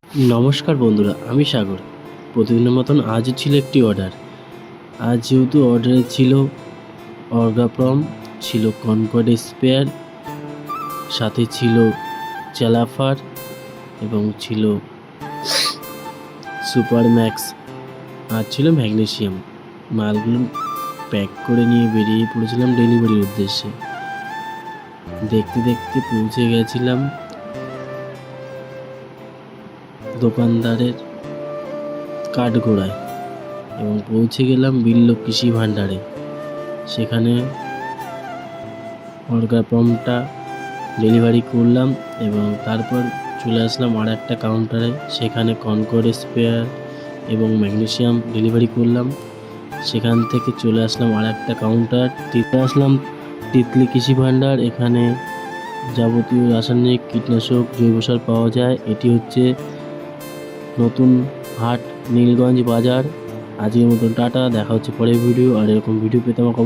নমস্কার বন্ধুরা, আমি সাগর। প্রতিদিনের মতন আজও ছিল একটি অর্ডার। আজ যেহেতু অর্ডারে ছিল অর্গাপ্রম, ছিল কনকর্ড স্পেয়ার, সাথে ছিল চ্যালাফার এবং ছিল সুপার ম্যাক্স, আর ছিল ম্যাগনেসিয়াম। মালগুলো প্যাক করে নিয়ে বেরিয়ে পড়েছিলাম ডেলিভারির উদ্দেশ্যে। দেখতে দেখতে পৌঁছে গেছিলাম দোকানদারের কাঠগোড়ায় এবং পৌঁছে গেলাম বিল্ল কৃষি ভাণ্ডারে। সেখানে অর্গাপ্রমটা ডেলিভারি করলাম এবং তারপর চলে আসলাম আর একটা কাউন্টারে। সেখানে কনকর্ড স্পেয়ার এবং ম্যাগনেসিয়াম ডেলিভারি করলাম। সেখান থেকে চলে আসলাম আর একটা কাউন্টার, আসলাম তিতলি কৃষি ভাণ্ডার। এখানে যাবতীয় রাসায়নিক কীটনাশক জৈব সার পাওয়া যায়। এটি হচ্ছে নতুন হাট, নীলগঞ্জ বাজার। আজকের মতন টাটা, দেখা হচ্ছে পরের ভিডিও। আর এরকম ভিডিও পেতে আমাকে